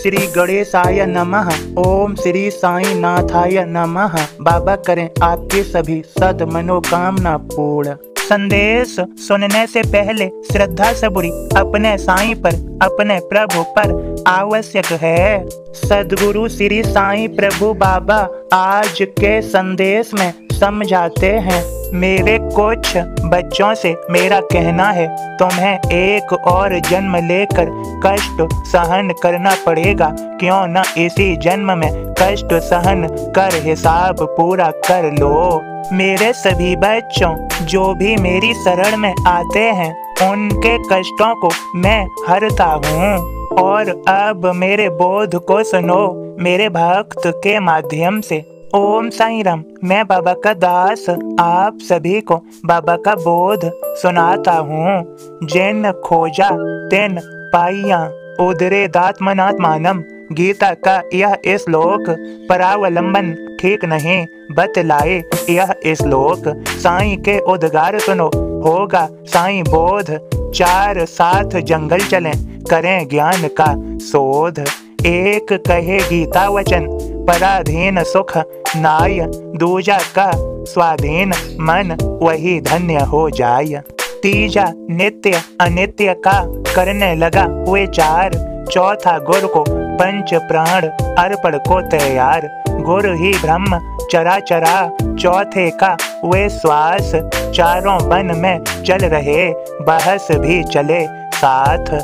श्री गणेशाय नमः। ओम श्री साईं नाथाय नमः। बाबा करें आपकी सभी सद मनोकामना पूर्ण। संदेश सुनने से पहले श्रद्धा सबूरी अपने साईं पर, अपने प्रभु पर आवश्यक है। सदगुरु श्री साईं प्रभु बाबा आज के संदेश में समझाते हैं, मेरे कुछ बच्चों से मेरा कहना है, तुम्हें एक और जन्म लेकर कष्ट सहन करना पड़ेगा। क्यों न इसी जन्म में कष्ट सहन कर हिसाब पूरा कर लो। मेरे सभी बच्चों, जो भी मेरी शरण में आते हैं उनके कष्टों को मैं हरता हूँ। और अब मेरे बोध को सुनो मेरे भक्त के माध्यम से। ओम साईं राम। मैं बाबा का दास आप सभी को बाबा का बोध सुनाता हूँ। जिन खोजा तिन पाइया, उदरे दात्मनात्मानम। गीता का यह श्लोक परावलंबन ठीक नहीं बतलाए यह श्लोक। साईं के उद्गार सुनो, होगा साईं बोध। चार साथ जंगल चलें, करें ज्ञान का शोध। एक कहे गीता वचन, पराधीन सुख नाय। दूजा का स्वाधीन मन, वही धन्य हो जाय। तीजा नित्य अनित्य का करने लगा विचार। चौथा गुरु को पंच प्राण अर्पण को तैयार। गुरु ही ब्रह्म चराचरा, चौथे का वे श्वास। चारों वन में चल रहे, बहस भी चले साथ।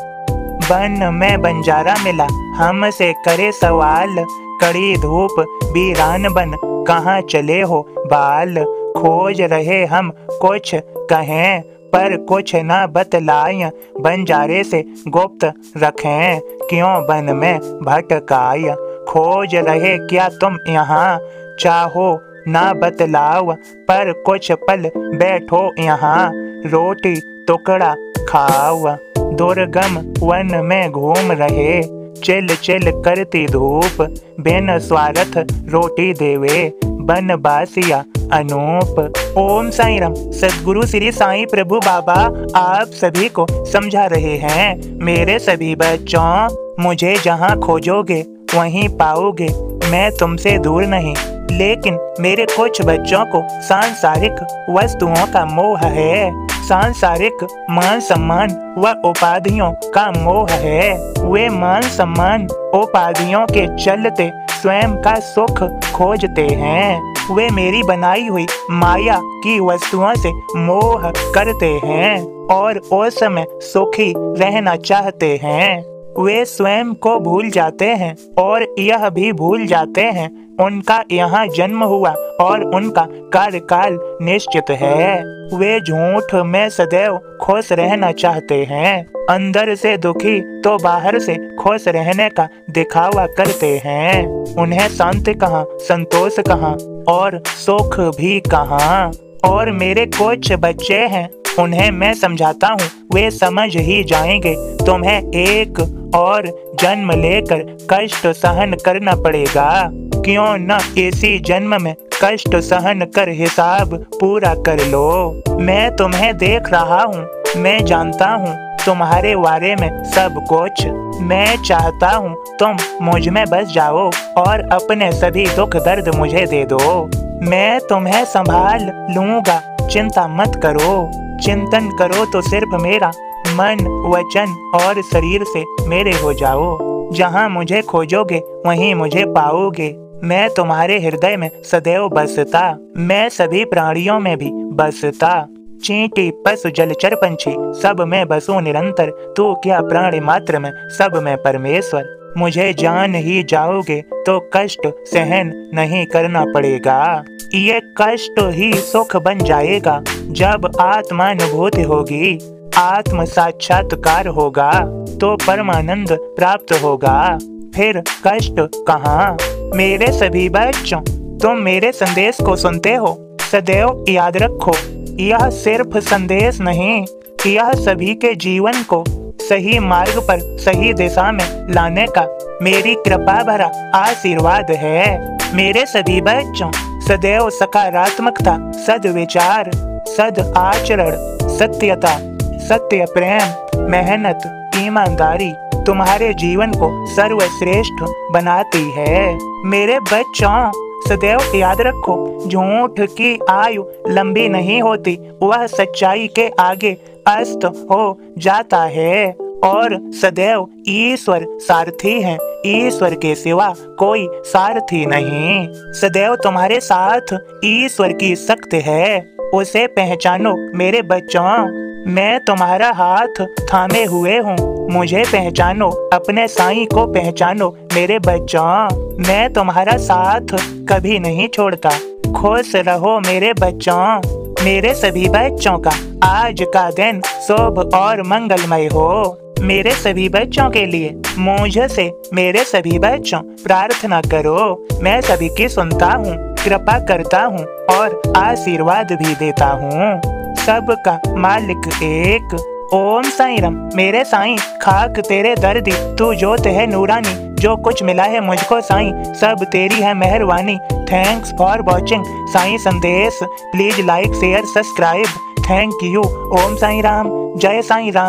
वन में बंजारा मिला, हमसे करे सवाल। कड़ी धूप वीरान बन, कहाँ चले हो बाल। खोज रहे हम कुछ कहें, पर कुछ न बतलाएं। बंजारे से गुप्त रखें, क्यों वन में भटकाय। खोज रहे क्या तुम यहाँ, चाहो ना बतलाओ। पर कुछ पल बैठो यहाँ, रोटी टुकड़ा खाओ। दुर्गम वन में घूम रहे, चिल चिल करती धूप। बिन स्वार्थ रोटी देवे, बनवासिया अनूप। ओम साईं राम। सदगुरु श्री साईं प्रभु बाबा आप सभी को समझा रहे हैं, मेरे सभी बच्चों, मुझे जहाँ खोजोगे वहीं पाओगे। मैं तुमसे दूर नहीं, लेकिन मेरे कुछ बच्चों को सांसारिक वस्तुओं का मोह है। सांसारिक मान सम्मान व उपाधियों का मोह है। वे मान सम्मान उपाधियों के चलते स्वयं का सुख खोजते हैं। वे मेरी बनाई हुई माया की वस्तुओं से मोह करते हैं और उस समय सुखी रहना चाहते हैं। वे स्वयं को भूल जाते हैं और यह भी भूल जाते हैं उनका यहाँ जन्म हुआ और उनका कार्यकाल निश्चित है। वे झूठ में सदैव खुश रहना चाहते हैं। अंदर से दुखी तो बाहर से खुश रहने का दिखावा करते हैं। उन्हें शांति कहाँ, संतोष कहाँ और सुख भी कहाँ। और मेरे कुछ बच्चे हैं, उन्हें मैं समझाता हूँ, वे समझ ही जाएंगे। तुम्हें एक और जन्म लेकर कष्ट सहन करना पड़ेगा। क्यों न इसी जन्म में कष्ट सहन कर हिसाब पूरा कर लो। मैं तुम्हें देख रहा हूँ, मैं जानता हूँ तुम्हारे बारे में सब कुछ। मैं चाहता हूँ तुम मुझ में बस जाओ और अपने सभी दुख दर्द मुझे दे दो। मैं तुम्हें संभाल लूँगा, चिंता मत करो। चिंतन करो तो सिर्फ मेरा, मन वचन और शरीर से मेरे हो जाओ। जहाँ मुझे खोजोगे वहीं मुझे पाओगे। मैं तुम्हारे हृदय में सदैव बसता, मैं सभी प्राणियों में भी बसता। चींटी पशु जलचर पंछी सब में बसूं निरंतर। तू क्या प्राणी मात्र में, सब में परमेश्वर। मुझे जान ही जाओगे तो कष्ट सहन नहीं करना पड़ेगा। ये कष्ट ही सुख बन जाएगा जब आत्मानुभूति होगी। आत्म साक्षात्कार होगा तो परमानंद प्राप्त होगा। फिर कष्ट कहाँ। मेरे सभी बच्चों, तुम मेरे संदेश को सुनते हो, सदैव याद रखो, यह सिर्फ संदेश नहीं, यह सभी के जीवन को सही मार्ग पर, सही दिशा में लाने का मेरी कृपा भरा आशीर्वाद है। मेरे सभी बच्चों, सदैव सकारात्मकता, सद्विचार, सद आचरण, सत्यता, सत्य प्रेम, मेहनत, ईमानदारी, तुम्हारे जीवन को सर्वश्रेष्ठ बनाती है। मेरे बच्चों, सदैव याद रखो, झूठ की आयु लंबी नहीं होती, वह सच्चाई के आगे अस्त हो जाता है। और सदैव ईश्वर सारथी है, ईश्वर के सिवा कोई सारथी नहीं। सदैव तुम्हारे साथ ईश्वर की शक्ति है, उसे पहचानो मेरे बच्चों। मैं तुम्हारा हाथ थामे हुए हूँ, मुझे पहचानो, अपने साईं को पहचानो मेरे बच्चों। मैं तुम्हारा साथ कभी नहीं छोड़ता। खुश रहो मेरे बच्चों। मेरे सभी बच्चों का आज का दिन शुभ और मंगलमय हो। मेरे सभी बच्चों के लिए मुझसे मेरे सभी बच्चों प्रार्थना करो। मैं सभी की सुनता हूँ, कृपा करता हूँ और आशीर्वाद भी देता हूँ। सबका मालिक एक। ओम साईं राम। मेरे साईं, खाक तेरे दर दी, तू जोत है नूरानी, जो कुछ मिला है मुझको साईं, सब तेरी है मेहरबानी। Thanks for watching Sai Sandesh. Please like share subscribe. Thank you. Om Sai Ram. जय साईं राम।